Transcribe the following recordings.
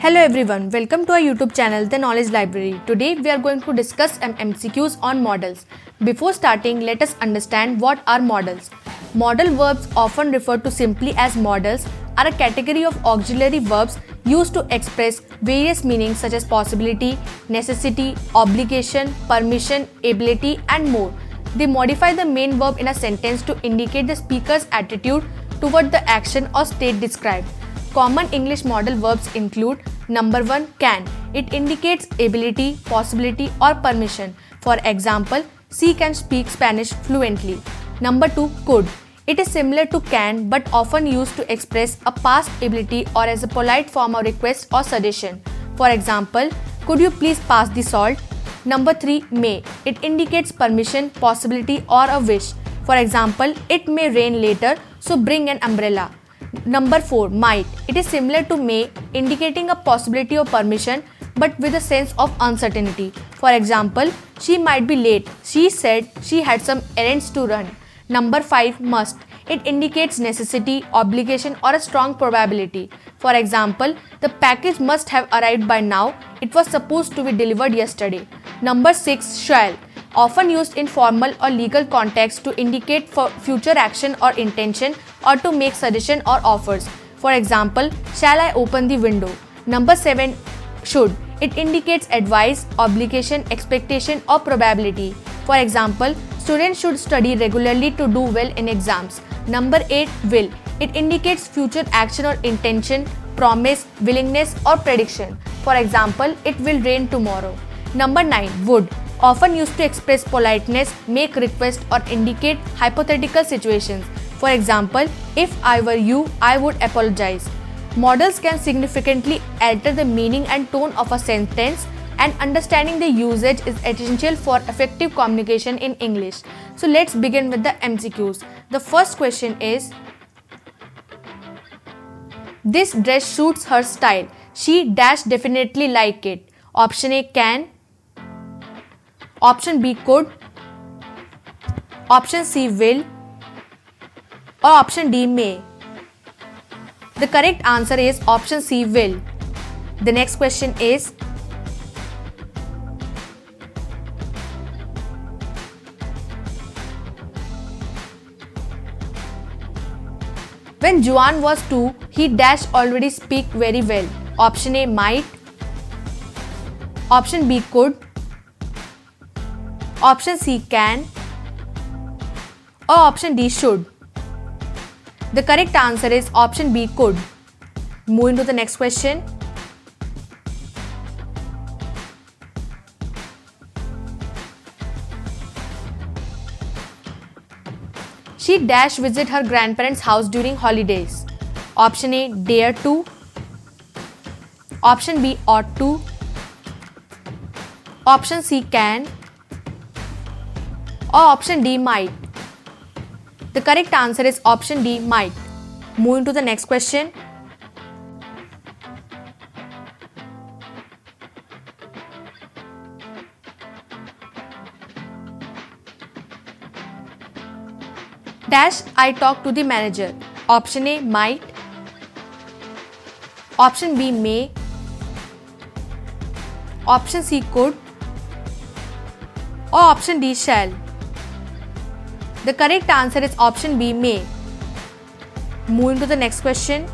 Hello everyone, welcome to our YouTube channel The Knowledge Library. Today we are going to discuss some MCQs on modals. Before starting, let us understand what are modals. Modal verbs, often referred to simply as modals, are a category of auxiliary verbs used to express various meanings such as possibility, necessity, obligation, permission, ability and more. They modify the main verb in a sentence to indicate the speaker's attitude toward the action or state described. Common English modal verbs include number 1 can. It indicates ability, possibility or permission. For example, she can speak Spanish fluently. Number 2 could. It is similar to can but often used to express a past ability or as a polite form of request or suggestion. For example, could you please pass the salt? Number 3 may. It indicates permission, possibility or a wish. For example, it may rain later, so bring an umbrella. Number 4 might. It is similar to may, indicating a possibility of permission but with a sense of uncertainty. For example, she might be late. She said she had some errands to run. Number 5 must. It indicates necessity, obligation or a strong probability. For example, the package must have arrived by now. It was supposed to be delivered yesterday. Number 6 shall. Often used in formal or legal context to indicate for future action or intention or to make suggestion or offers. For example, shall I open the window? Number 7 should. It indicates advice, obligation, expectation or probability. For example, students should study regularly to do well in exams. Number 8 will. It indicates future action or intention, promise, willingness or prediction. For example, it will rain tomorrow. Number 9 would. Often used to express politeness, make request or indicate hypothetical situations. For example, if I were you, I would apologize. Modals can significantly alter the meaning and tone of a sentence, and understanding the usage is essential for effective communication in English. So let's begin with the MCQs. The first question is, this dress suits her style. She dash definitely like it. Option A can. Option B could. Option C will. Or option D may. The correct answer is option C will. The next question is, when Juan was 2, he dash already speak very well. Option A might. Option B could. Option C can. Or option D should. The correct answer is option B could. Moving to the next question. She dash visit her grandparents' house during holidays. Option A dare to. Option B ought to. Option C can. Or option D might. The correct answer is option D might. Moving to the next question. Dash I talk to the manager. Option A might. Option B may. Option C could. Or option D shall. The correct answer is option B may. Moving to the next question.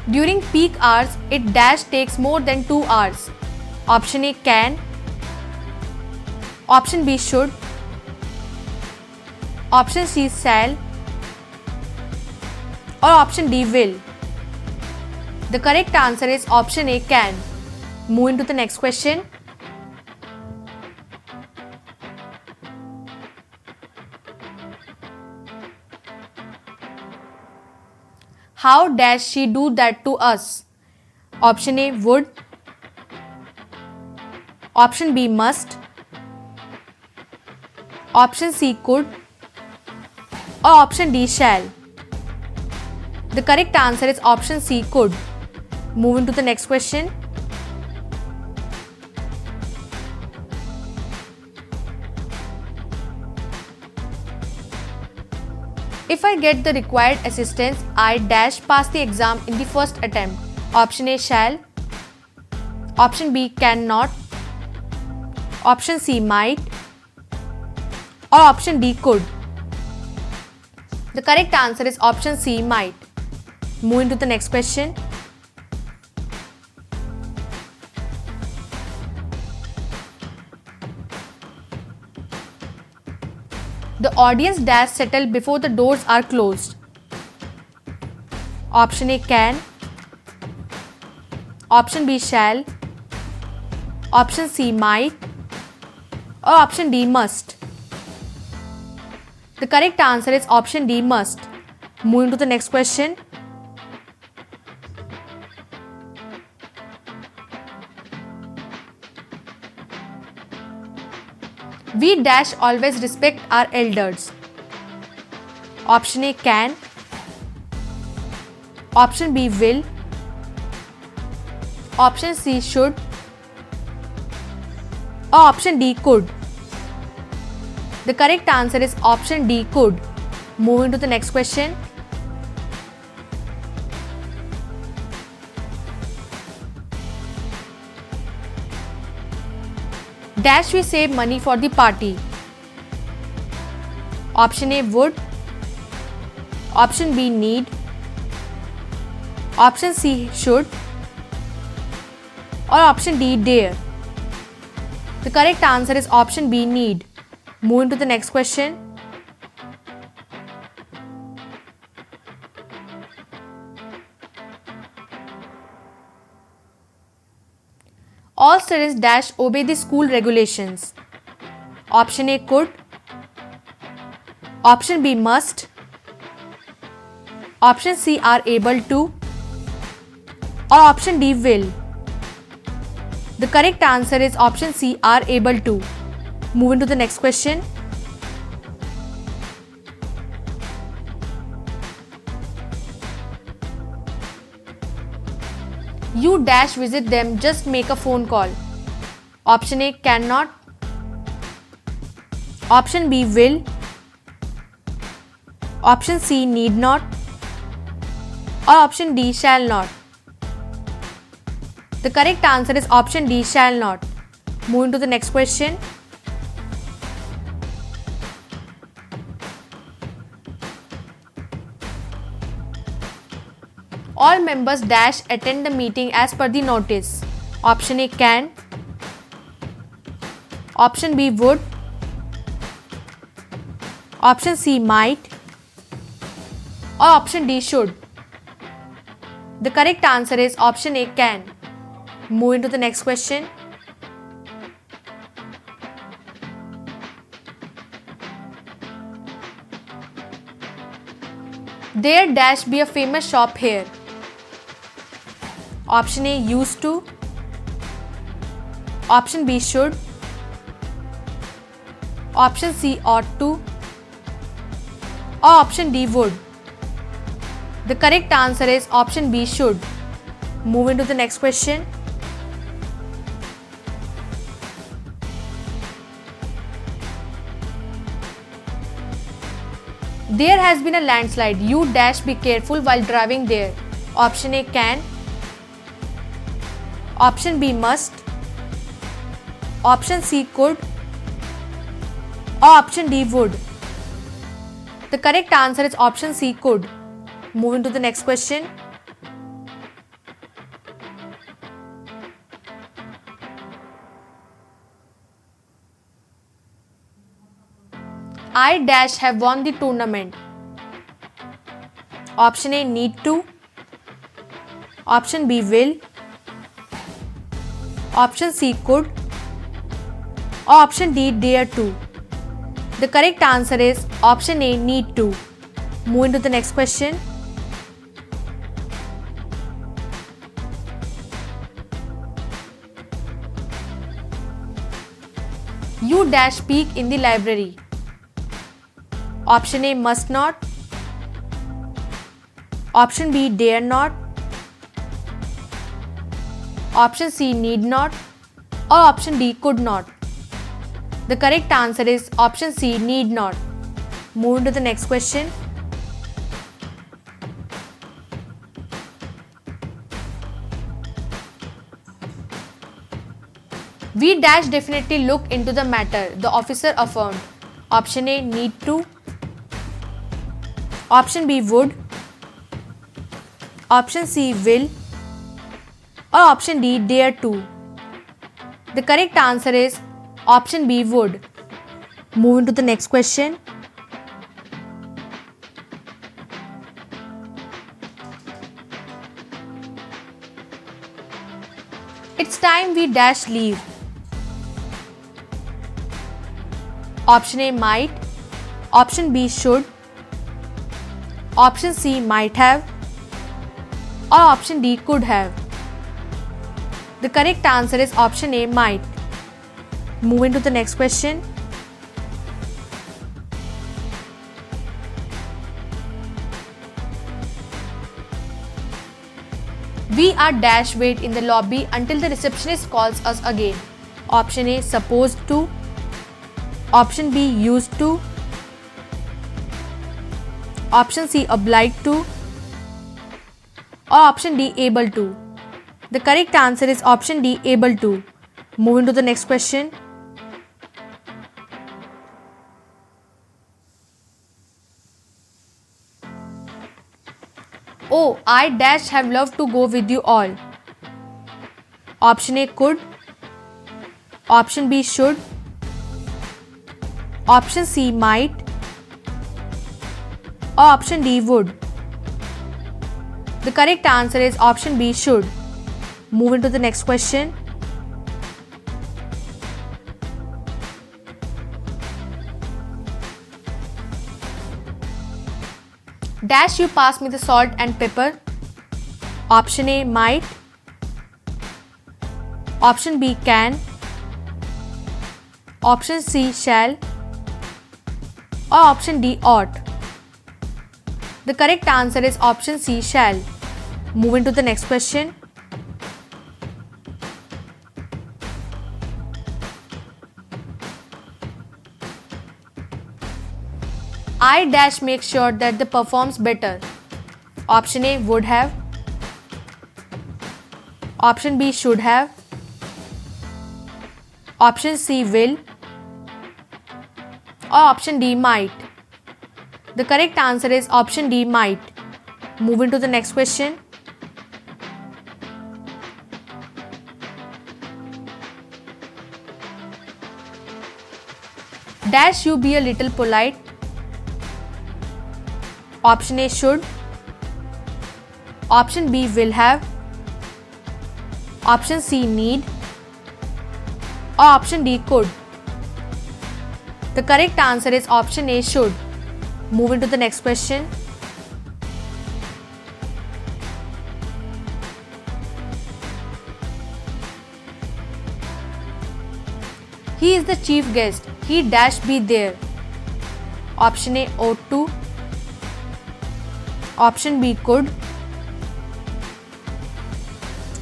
During peak hours, it dash takes more than 2 hours. Option A can. Option B should. Option C shall. Or option D will. The correct answer is option A can. Moving to the next question. How does she do that to us? Option A would. Option B must. Option C could. Or option D shall. The correct answer is option C could. Moving to the next question. If I get the required assistance, I dash pass the exam in the first attempt. Option A shall. Option B cannot. Option C might. Or option D could. The correct answer is option C might. Moving to the next question. The audience dash settle before the doors are closed. Option A can. Option B shall. Option C might. Or option D must. The correct answer is option D must. Moving to the next question. We dash always respect our elders. Option A can. Option B will. Option C should. Or option D could. The correct answer is option D could. Moving to the next question. Dash we save money for the party. Option A would. Option B need. Option C should. Or option D dare. The correct answer is option B need. Moving to the next question. All students dash obey the school regulations. Option A could. Option B must. Option C are able to. Or option D will. The correct answer is option C are able to. Moving to the next question. You dash visit them, just make a phone call. Option A cannot. Option B will. Option C need not. Or option D shall not. The correct answer is option D shall not. Moving to the next question. All members dash attend the meeting as per the notice. Option A can. Option B would. Option C might. Or option D should. The correct answer is option A can. Moving to the next question. There dash be a famous shop here. Option A used to. Option B should. Option C ought to. Or option D would. The correct answer is option B should. Moving to the next question. There has been a landslide. You dash be careful while driving there. Option A can. Option B must. Option C could. Or option D would. The correct answer is option C could. Moving to the next question. I dash have won the tournament. Option A need to. Option B will. Option C could. Or option D dare to. The correct answer is option A need to. Moving to the next question. You dash speak in the library. Option A must not. Option B dare not. Option C need not. Or option D could not. The correct answer is option C need not. Moving to the next question. We dash definitely look into the matter, the officer affirmed. Option A, need to. Option B, would. Option C, will. Or option D, dare to. The correct answer is option B, would. Moving to the next question. It's time we dash leave. Option A, might. Option B, should. Option C, might have. Or option D, could have. The correct answer is option A, might. Moving to the next question. We are dash wait in the lobby until the receptionist calls us again. Option A, supposed to. Option B, used to. Option C, obliged to. Or option D, able to. The correct answer is option D, able to. Moving to the next question. Oh, I dash have loved to go with you all. Option A, could. Option B, should. Option C, might. Or option D, would. The correct answer is option B, should. Moving to the next question. Dash you pass me the salt and pepper. Option A, might. Option B, can. Option C, shall. Or option D, ought. The correct answer is option C, shall. Moving to the next question. I dash make sure that they performs better. Option A, would have. Option B, should have. Option C, will. Or option D, might. The correct answer is option D, might. Moving to the next question. Dash you be a little polite. Option A, should. Option B, will have. Option C, need. Or option D, could. The correct answer is option A, should. Moving to the next question. He is the chief guest. He dash be there. Option A, ought to. Option B, could.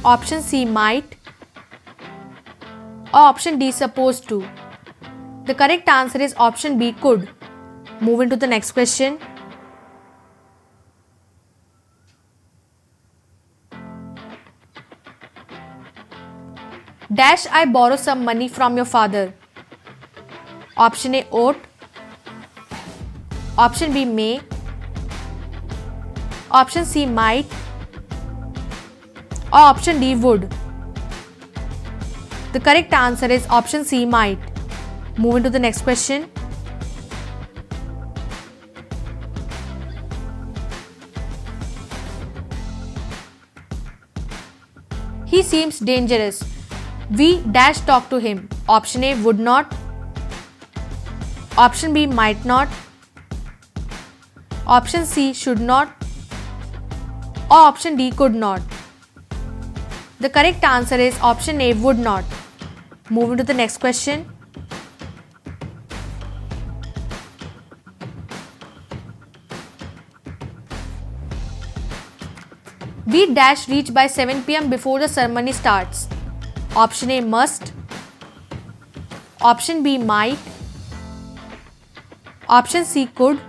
Option C, might. Or option D, supposed to. The correct answer is option B, could. Moving to the next question. Dash I borrow some money from your father. Option A, ought. Option B, may. Option C, might. Or option D, would. The correct answer is option C, might. Moving to the next question. He seems dangerous. We dash talk to him. Option A, would not. Option B, might not. Option C, should not. Or option D, could not. The correct answer is option A, would not. Moving to the next question. We dash reach by 7 p.m. before the ceremony starts. Option A, must. Option B, might. Option C, could.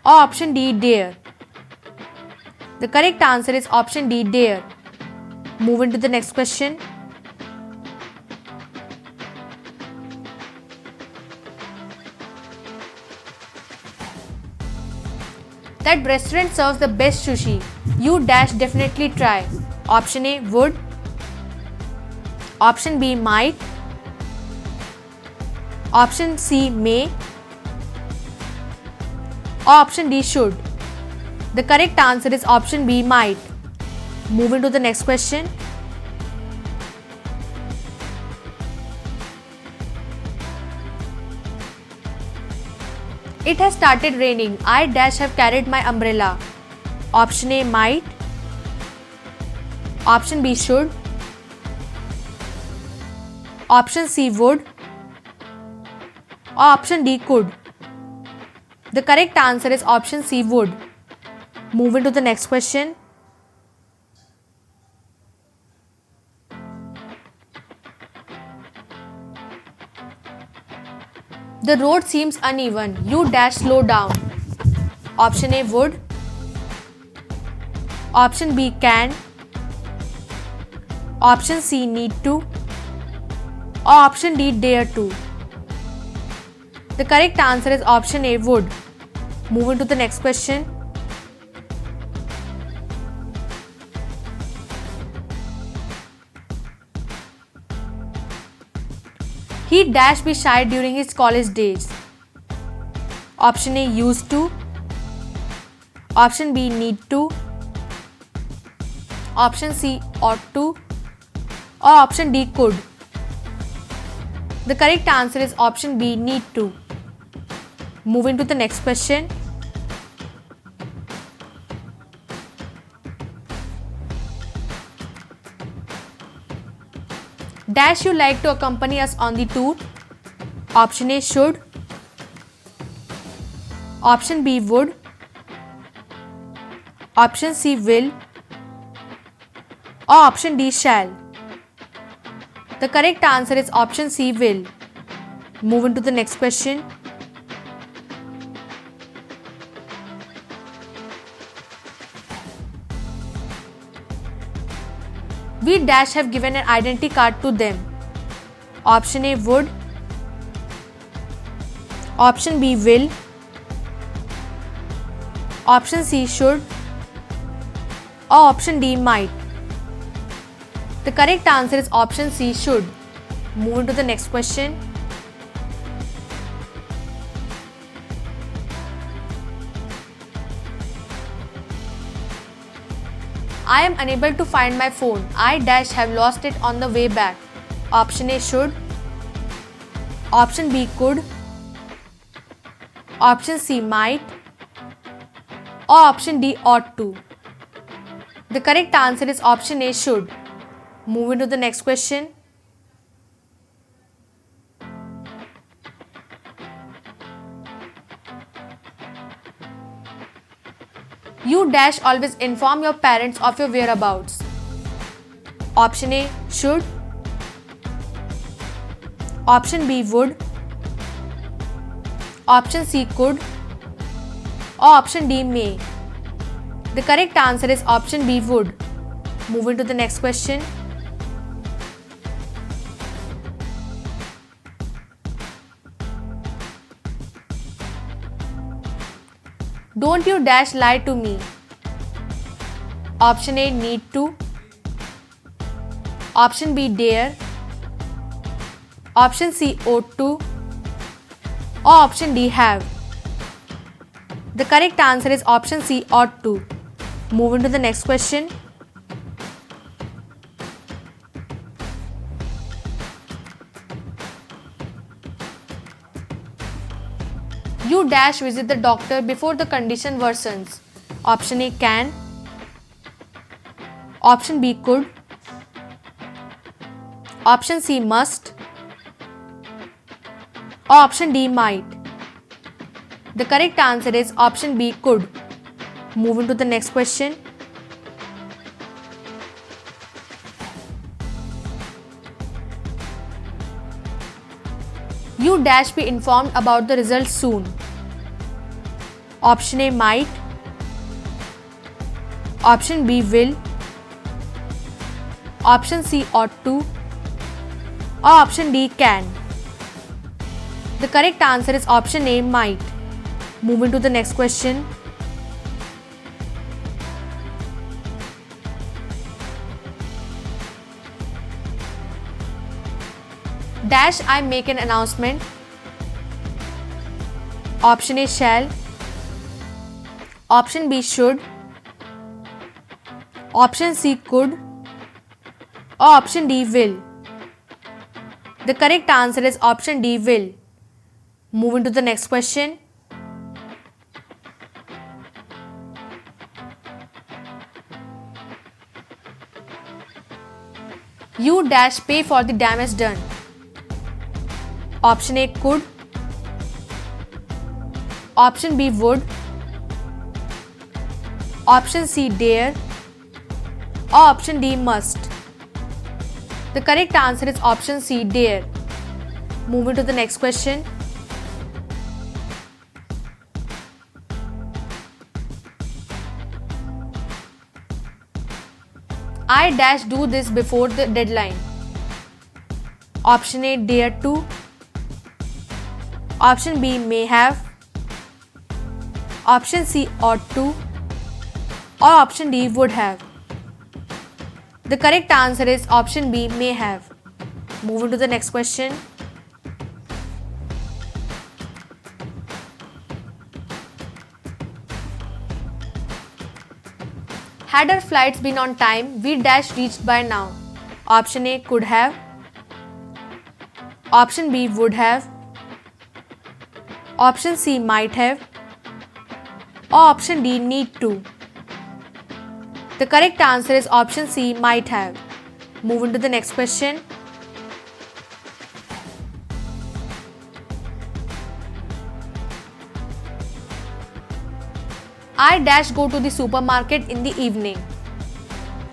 Or option D, dare. The correct answer is option D, dare. Moving to the next question. That restaurant serves the best sushi. You dash definitely try. Option A would. Option B might. Option C may. Or option D should. The correct answer is option B might. Moving to the next question. It has started raining. I dash have carried my umbrella. Option A might. Option B should. Option C would. Or option D could. The correct answer is option C would. Moving to the next question. The road seems uneven. You dash slow down. Option A would. Option B can. Option C need to. Or option D dare to. The correct answer is option A would. Moving to the next question. He dash be shy during his college days. Option A used to. Option B need to. Option C ought to. Or option D could. The correct answer is option B need to. Moving to the next question. Dash you like to accompany us on the tour? Option A should. Option B would. Option C will. Or option D shall. The correct answer is option C will. Moving to the next question. We dash have given an identity card to them. Option A would. Option B will. Option C should. Or option D might. The correct answer is option C should. Moving to the next question. I am unable to find my phone. I dash have lost it on the way back. Option A should. Option B could. Option C might. Or option D ought to. The correct answer is option A should. Moving to the next question. You dash always inform your parents of your whereabouts. Option A should. Option B would. Option C could. Or option D may. The correct answer is option B would. Moving to the next question. Don't you dash lie to me. Option A need to. Option B dare. Option C ought to. Or option D have. The correct answer is option C ought to. Moving to the next question. You dash visit the doctor before the condition worsens. Option A can. Option B could. Option C must. Or option D might. The correct answer is option B could. Moving to the next question. You dash be informed about the results soon. Option A might. Option B will. Option C ought to. Or option D can. The correct answer is option A might. Moving to the next question. Dash I make an announcement. Option A shall. Option B should. Option C could. Or option D will. The correct answer is option D will. Moving to the next question. You dash pay for the damage done. Option A could. Option B would. Option C dare. Or option D must. The correct answer is option C dare. Moving to the next question. I dash do this before the deadline. Option A dare to. Option B may have. Option C ought to. Or option D would have. The correct answer is option B may have. Moving to the next question. Had our flights been on time, we dash reached by now. Option A could have. Option B would have. Option C might have. Or option D need to. The correct answer is option C might have. Moving to the next question. I dash go to the supermarket in the evening.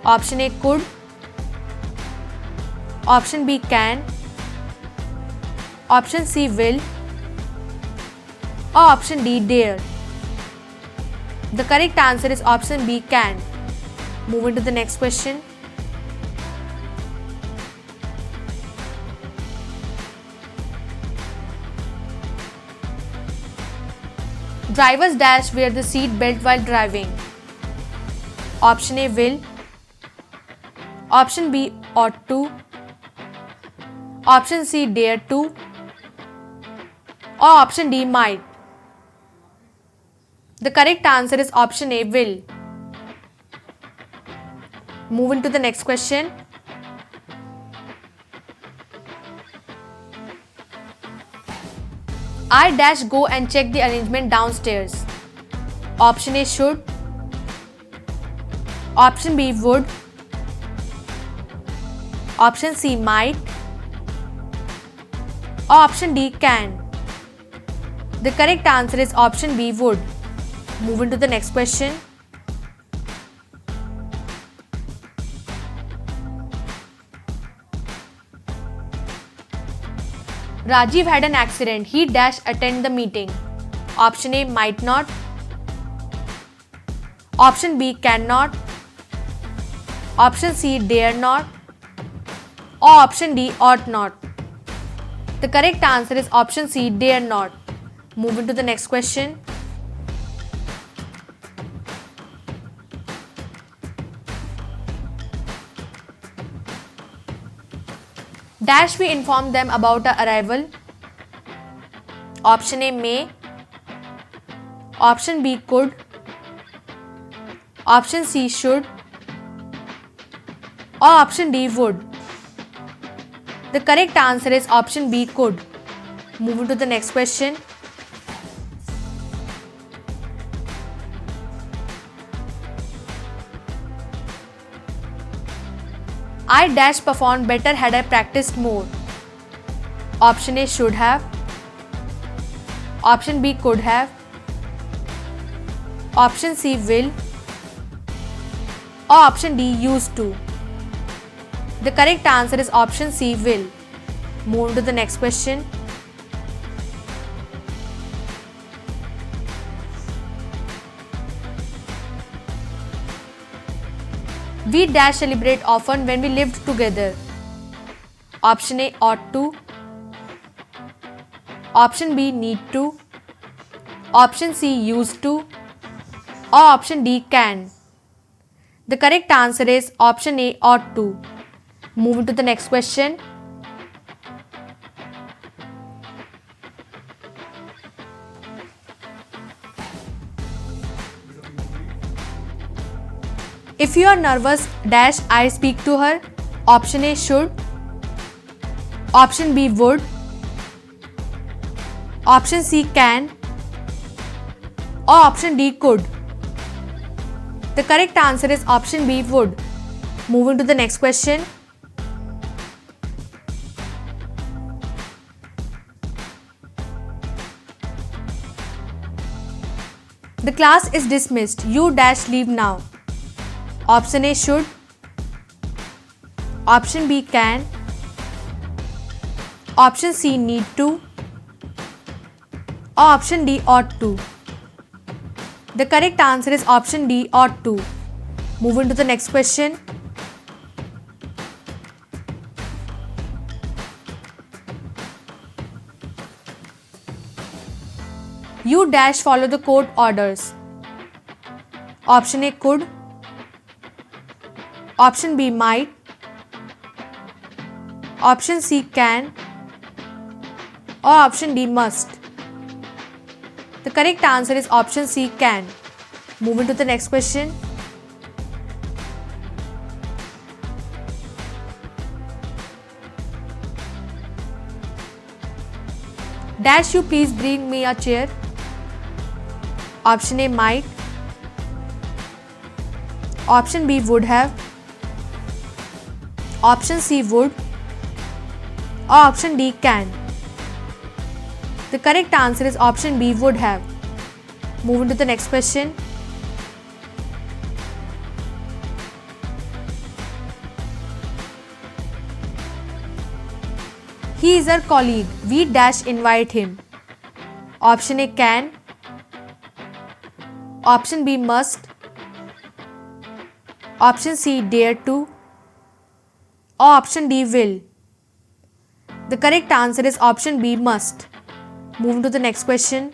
Option A could. Option B can. Option C will. Or option D dare. The correct answer is option B can. Moving to the next question. Drivers dash wear the seat belt while driving. Option A will. Option B ought to. Option C dare to. Or option D might. The correct answer is option A will. Moving to the next question. I dash go and check the arrangement downstairs. Option A should. Option B would. Option C might. Or option D can. The correct answer is option B would. Moving to the next question. Rajiv had an accident. He dash attend the meeting. Option A might not. Option B cannot. Option C dare not. Or option D ought not. The correct answer is option C dare not. Moving to the next question. Dash we inform them about our arrival. Option A may. Option B could. Option C should. Or option D would. The correct answer is option B could. Moving to the next question. I dash performed better had I practiced more. Option A should have. Option B could have. Option C will. Or option D used to. The correct answer is option C will. Move to the next question. We dash celebrate often when we lived together. Option A ought to. Option B need to. Option C used to. Or option D can. The correct answer is option A ought to. Moving to the next question. If you are nervous, dash I speak to her. Option A should. Option B would. Option C can. Or option D could. The correct answer is option B would. Moving to the next question. The class is dismissed. You dash leave now. Option A should. Option B can. Option C need to. Or option D ought to. The correct answer is option D ought to. Moving to the next question. You dash follow the court orders. Option A could. Option B might. Option C can. Or option D must. The correct answer is option C can. Moving to the next question. Dash you please bring me a chair. Option A might. Option B would have. Option C would. Or option D can. The correct answer is option B would have. Moving to the next question. He is our colleague. We dash invite him. Option A can. Option B must. Option C dare to. Or option D will. The correct answer is option B must. Moving to the next question.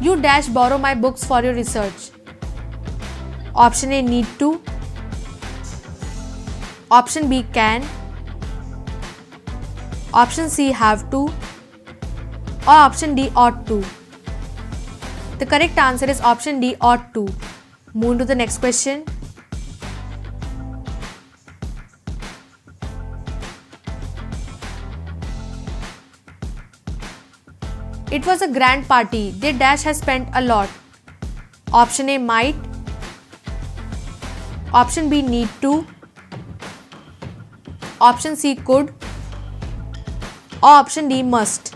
You dash borrow my books for your research. Option A need to. Option B can. Option C have to. Or option D ought to. The correct answer is option D ought to. Move to the next question. It was a grand party. They dash has spent a lot. Option A might. Option B need to. Option C could. Or option D must.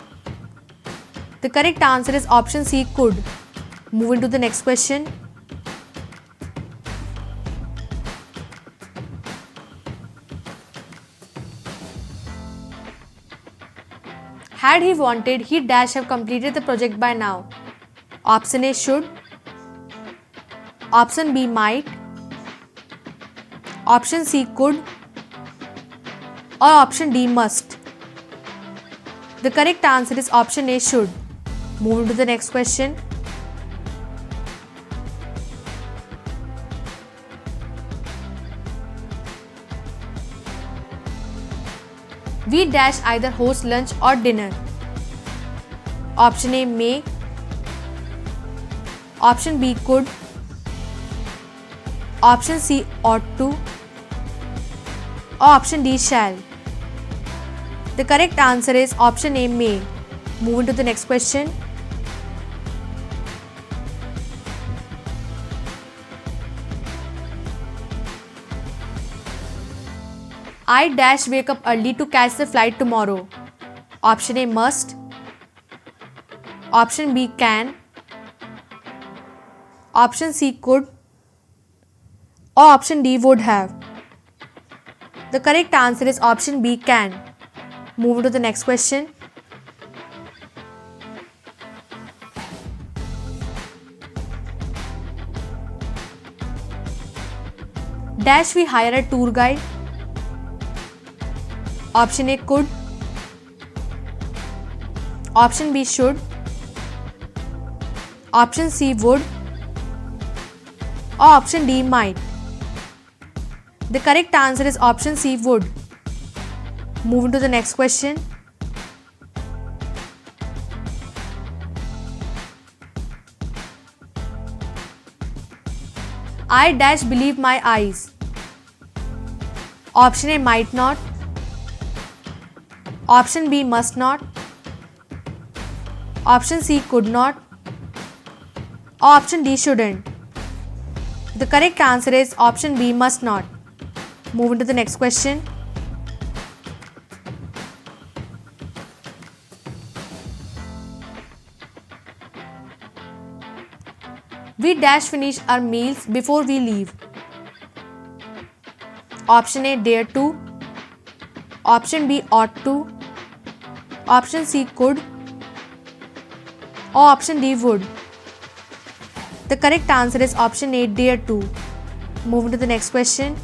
The correct answer is option C could. Moving to the next question. Had he wanted, he dash have completed the project by now. Option A should. Option B might. Option C could. Or option D must. The correct answer is option A should. Moving to the next question. We dash either host lunch or dinner. Option A may. Option B could. Option C ought to. Or option D shall. The correct answer is option A may. Moving to the next question. I dash wake up early to catch the flight tomorrow. Option A must. Option B can. Option C could. Or option D would have. The correct answer is option B can. Move to the next question. Dash we hire a tour guide. Option A could. Option B should. Option C would. Or option D might. The correct answer is option C would. Moving to the next question. I dash believe my eyes. Option A might not. Option B must not. Option C could not. Or option D shouldn't. The correct answer is option B must not. Moving to the next question. We dash finish our meals before we leave. Option A dare to. Option B ought to. Option C could. Or option D would. The correct answer is option A dare to. Moving to the next question.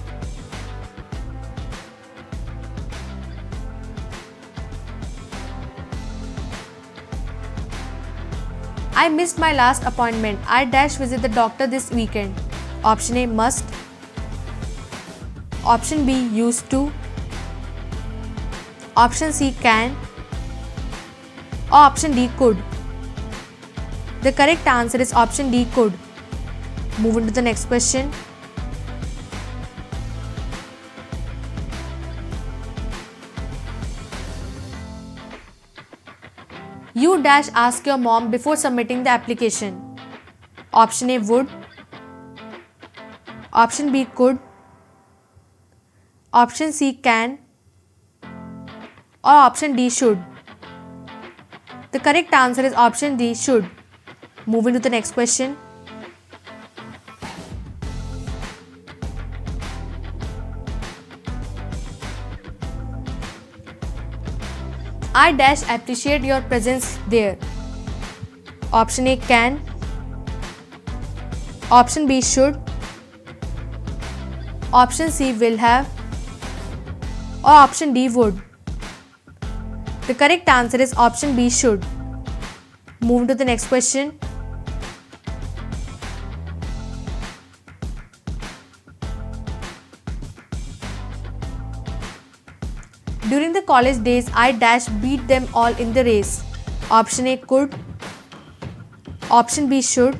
I missed my last appointment. I dash visit the doctor this weekend. Option A must. Option B used to. Option C can. Or option D could. The correct answer is option D could. Moving to the next question. You dash ask your mom before submitting the application. Option A would. Option B could. Option C can. Or option D should. The correct answer is option D should. Moving to the next question. I dash appreciate your presence there. Option A can. Option B should. Option C will have. Or option D would. The correct answer is option B should. Move to the next question. During the college days, I dash beat them all in the race. Option A could. Option B should.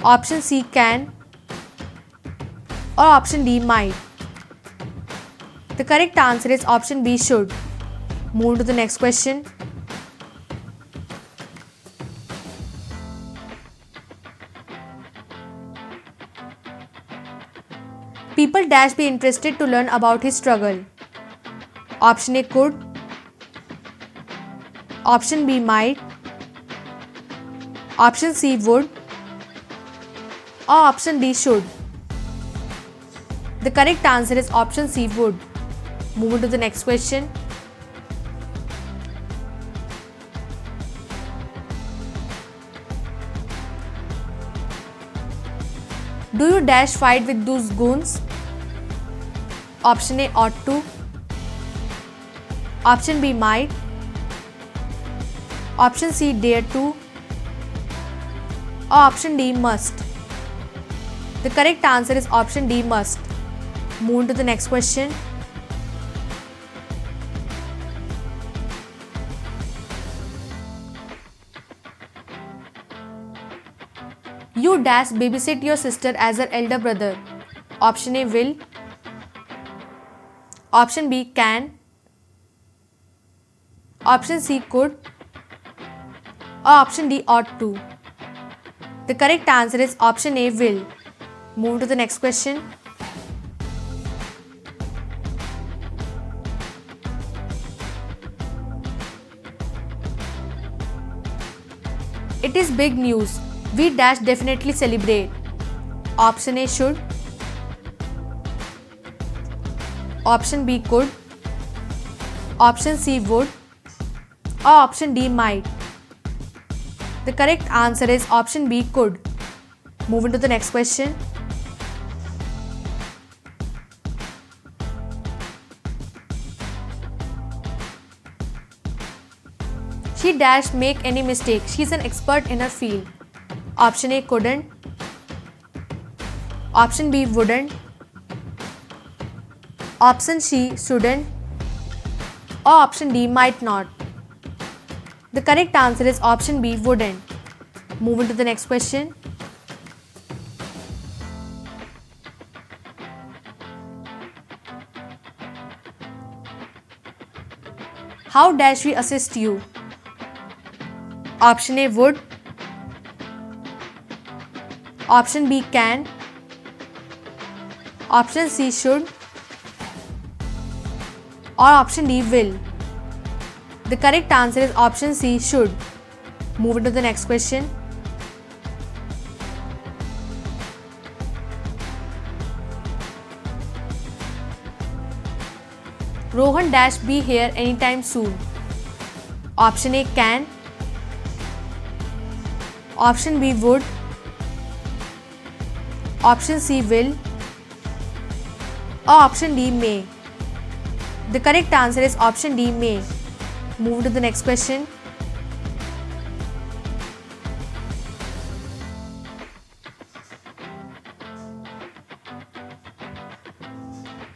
Option C can. Or option D might. The correct answer is option B should. Move to the next question. People dash be interested to learn about his struggle. Option A could. Option B might. Option C would. Or option D should. The correct answer is option C would. Move to the next question. Do you dash fight with those goons? Option A ought to. Option B might. Option C dare to. Or option D must. The correct answer is option D must. Move to the next question. You dash babysit your sister as her elder brother. Option A will. Option B can. Option C could. Or option D ought to. The correct answer is option A will. Move to the next question. It is big news. We dash definitely celebrate. Option A should. Option B could. Option C would. Or option D might. The correct answer is option B could. Move to the next question. She dash make any mistake. She is an expert in her field. Option A couldn't. Option B wouldn't. Option C shouldn't. Or option D might not. The correct answer is option B wouldn't. Moving to the next question. How dash we assist you? Option A would. Option B can. Option C should. Or option D will. The correct answer is option C should. Moving to the next question. Rohan dash be here anytime soon. Option A can. Option B would. Option C will. Or option D may. The correct answer is option D may. Move to the next question.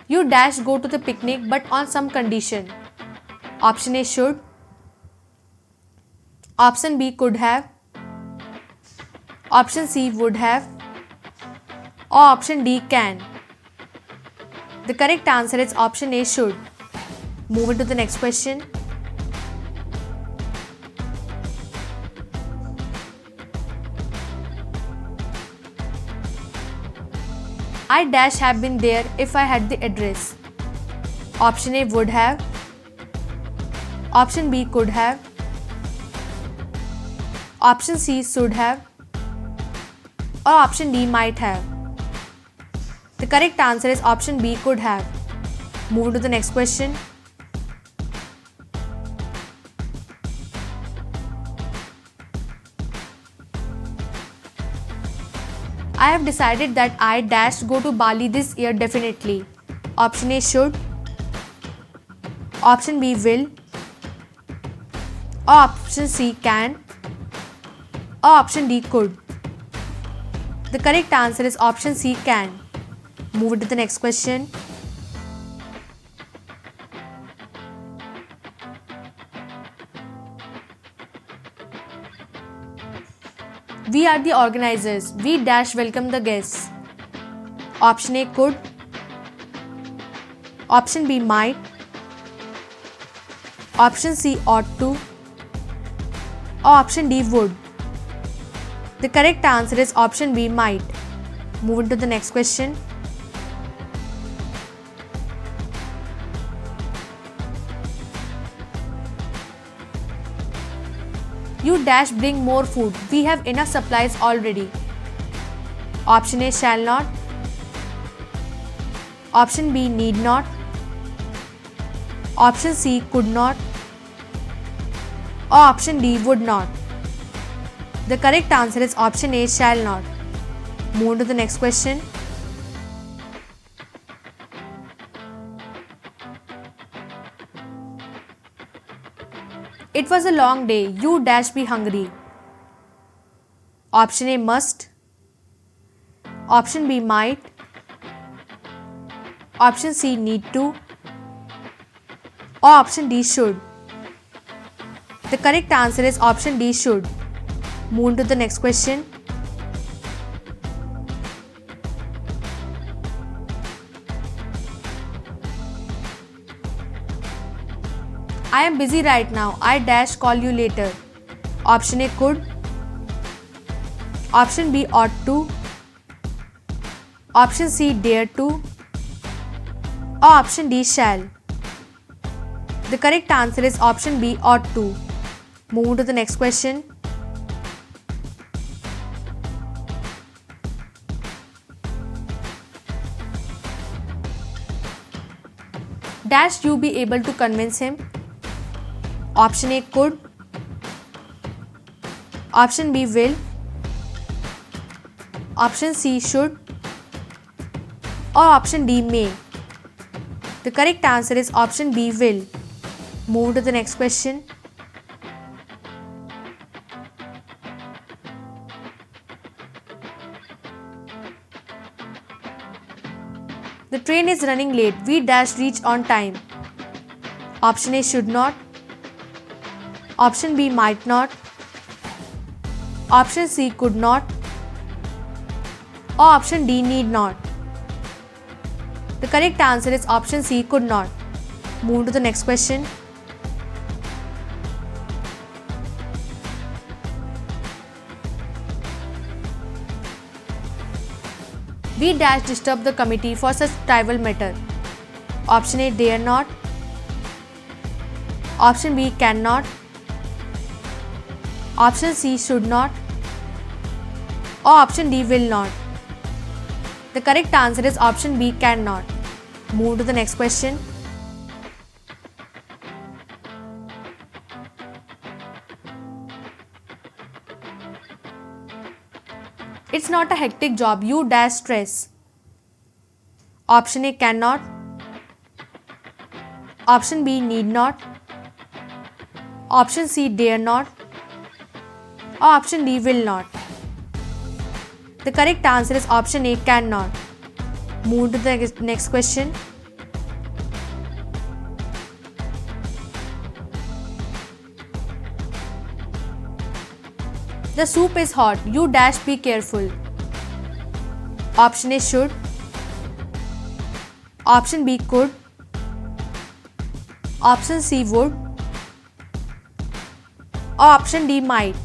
You dash go to the picnic but on some condition. Option A should. Option B could have. Option C would have. Or option D can. The correct answer is option A should. Move to the next question. I dash have been there if I had the address. Option A would have. Option B could have. Option C should have. Or option D might have. The correct answer is option B could have. Move to the next question. I have decided that I dash go to Bali this year definitely. Option A should. Option B will. Or option C can. Or option D could. The correct answer is option C can. Move to the next question. We are the organizers. We dash welcome the guests. Option A could. Option B might. Option C ought to. Or option D would. The correct answer is option B might. Move to the next question. You dash bring more food. We have enough supplies already. Option A shall not. Option B need not. Option C could not. Or option D would not. The correct answer is option A shall not. Move to the next question. It was a long day. You dash be hungry. Option A must. Option B might. Option C need to. Or option D should. The correct answer is option D should. Move to the next question. I am busy right now. I dash call you later. Option A could. Option B ought to. Option C dare to. Or option D shall. The correct answer is option B ought to. Move to the next question. Dash you be able to convince him? Option A could. Option B will. Option C should. Or option D may. The correct answer is option B will. Move to the next question. The train is running late. We dash reach on time. Option A should not. Option B might not. Option C could not. Or option D need not. The correct answer is option C could not. Move to the next question. We dash disturb the committee for such trivial matter. Option A, dare not. Option B, cannot. Option C, should not. Or option D, will not. The correct answer is option B, cannot. Move to the next question. It's not a hectic job, you dash stress. Option A, cannot. Option B, need not. Option C, dare not. Or option D, will not. The correct answer is option A, cannot. Move to the next question. The soup is hot, you dash be careful. Option A, should. Option B, could. Option C, would. Or option D, might.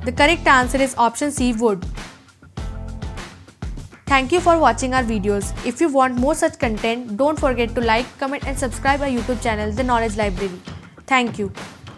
The correct answer is option C, would. Thank you for watching our videos. If you want more such content, don't forget to like, comment and subscribe our YouTube channel, The Knowledge Library. Thank you.